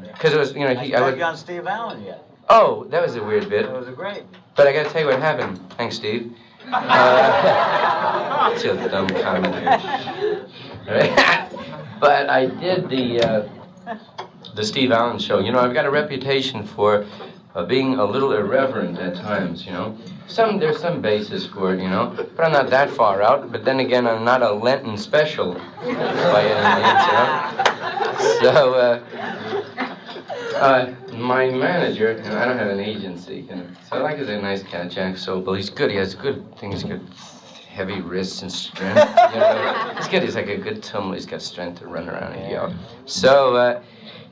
Because it was, you know, I was on Steve Allen yet. Oh, that was a weird bit. It was a great. But I got to tell you what happened. Thanks, Steve. It's a dumb comedy. But I did the Steve Allen show. You know, I've got a reputation for being a little irreverent at times, you know. There's some basis for it, you know, but I'm not that far out. But then again, I'm not a Lenten special by any means, you know. So, my manager, and I don't have an agency, you know, so I like he's a nice cat, Jack Sobel. He's good. He has good things. He's got heavy wrists and strength. You know, he's good. He's like a good tumble. He's got strength to run around and yell. So,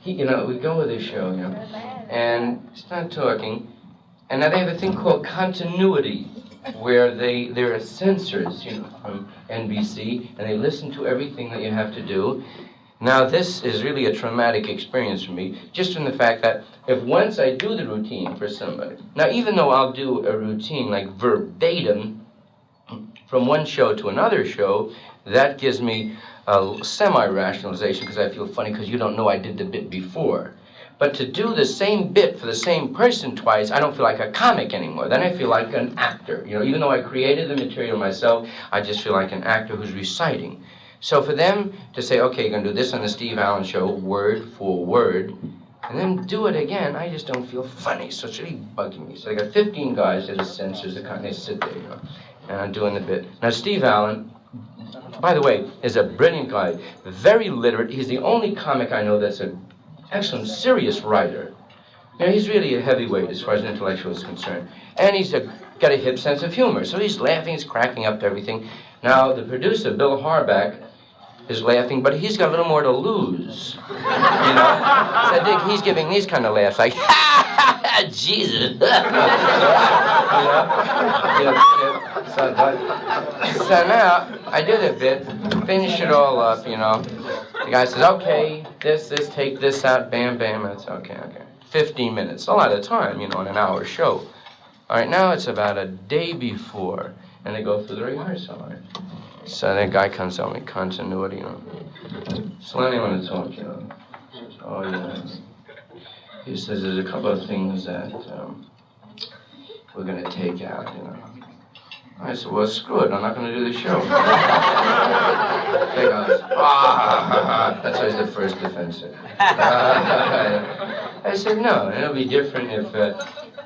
you know, we go with this show, you know, and start talking, and now they have a thing called continuity, where there are censors, you know, from NBC, and they listen to everything that you have to do. Now, this is really a traumatic experience for me, just from the fact that if once I do the routine for somebody, now even though I'll do a routine like verbatim from one show to another show, that gives me a semi-rationalization because I feel funny because you don't know I did the bit before. But to do the same bit for the same person twice, I don't feel like a comic anymore. Then I feel like an actor. You know, even though I created the material myself, I just feel like an actor who's reciting. So for them to say, okay, you're going to do this on the Steve Allen show, word for word, and then do it again, I just don't feel funny. So it's really bugging me. So I got 15 guys that are censors that kind of sit there, you know, and I'm doing the bit. Now, Steve Allen, by the way, is a brilliant guy, very literate. He's the only comic I know that's an excellent, serious writer. You know, he's really a heavyweight as far as intellectual is concerned. And he's got a hip sense of humor. So he's laughing, he's cracking up everything. Now, the producer, Bill Harback, is laughing, but he's got a little more to lose. You know? So I think he's giving these kind of laughs, like, Jesus. You know? So now, I do the bit, finish it all up, you know. The guy says, okay, this, take this out, bam, bam, that's okay. 15 minutes, a lot of time, you know, in an hour show. All right, now it's about a day before, and they go through the rehearsal, all right? So that guy comes out with continuity, you know. So Lenny, I want to talk, you know. Oh, yeah. He says there's a couple of things that we're going to take out, you know. I said, well, screw it, I'm not going to do the show. He goes, that's always the first defensive. I said, no, it'll be different if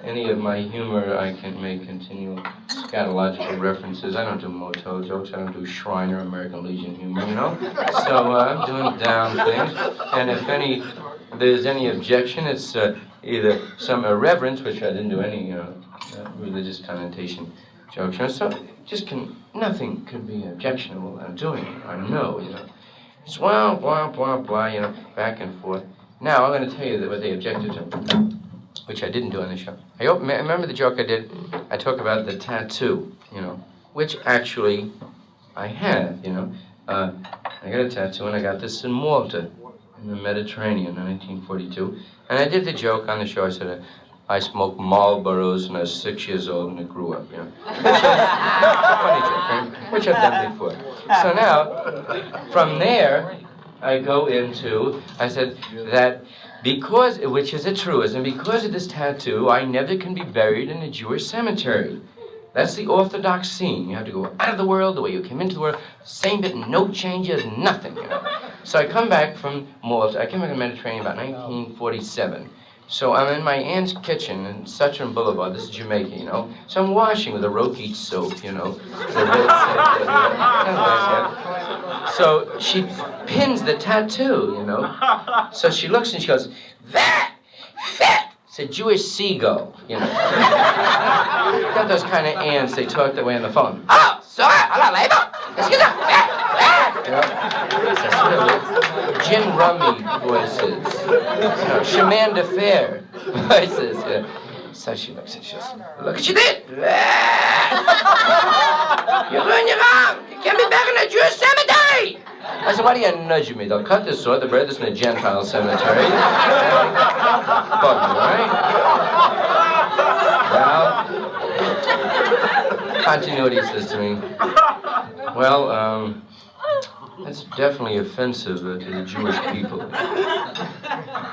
any of my humor I can make continual scatological references. I don't do motel jokes, I don't do Shriner, American Legion humor, you know? So I'm doing down things, and if there's any objection, it's either some irreverence, which I didn't do any, you know, religious connotation jokes, you know, so nothing could be objectionable I'm doing it, I know, you know. It's blah, blah, blah, blah, you know, back and forth. Now, I'm going to tell you what they objected to, which I didn't do on the show. I remember the joke I did, I talk about the tattoo, you know, which actually I have, you know. I got a tattoo, and I got this in Malta, in the Mediterranean in 1942. And I did the joke on the show, I said, I smoked Marlboros when I was 6 years old and I grew up, you know. Which is a funny joke, right? Which I've done before. So now, from there, I go into, I said that because, which is a truism, because of this tattoo, I never can be buried in a Jewish cemetery. That's the orthodox scene. You have to go out of the world the way you came into the world, same bit, no changes, nothing, you know. So I come back from Malta, I came back to the Mediterranean about 1947. So I'm in my aunt's kitchen in Suttram Boulevard, this is Jamaica, you know. So I'm washing with a Rokeach soap, you know. The red soap, so she pins the tattoo, you know. So she looks and she goes, that, it's a Jewish seagull, you know. Got those kind of aunts, they talk that way on the phone. Oh, sorry, hello, label. Excuse me. You know? Gin Rummy voices, you know, Chemin de Fer voices. You know. So she looks and she goes, look what you did! You ruined your arm! You can't be back in the Jewish cemetery! I said, why do you nudge me? They'll cut this sword, they'll bury this in a Gentile cemetery. Bug me, right? Well, continuity says to me, well, that's definitely offensive to the Jewish people.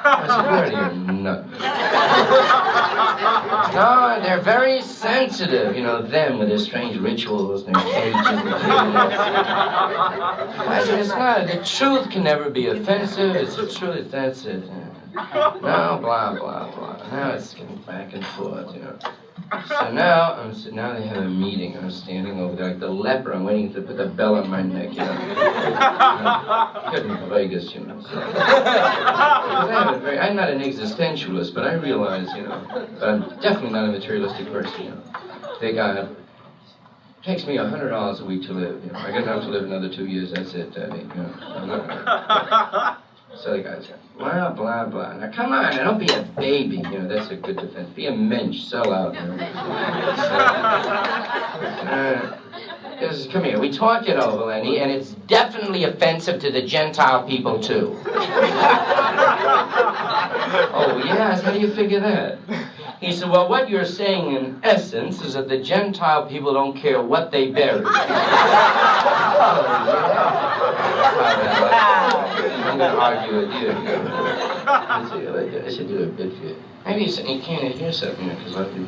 I said, where are you nuts? No, they're very sensitive, you know, them with their strange rituals and their cages and I said, it's not, the truth can never be offensive, it's the truth, that's it. No, blah, blah, blah. Now it's getting back and forth, you know. So now they have a meeting. I'm standing over there like the leper. I'm waiting to put the bell on my neck, you know. Good in Vegas, you know. So. I'm not an existentialist, but I realize, you know, but I'm definitely not a materialistic person, you know. They got, takes me $100 a week to live, you know. I got enough to live another 2 years, that's it, Daddy, you know. I'm not gonna... So the guy's like, blah, blah, blah. Now, come on, now, don't be a baby. You know, that's a good defense. Be a mensch, sell out. You know? So, come here, we talked it over, Lenny, and it's definitely offensive to the Gentile people, too. Oh, yes? How do you figure that? He said, well, what you're saying in essence is that the Gentile people don't care what they bury. Oh, yeah. I'm going to argue with you. I should do a bit for you. Maybe you can't hear something, you know, because a lot of people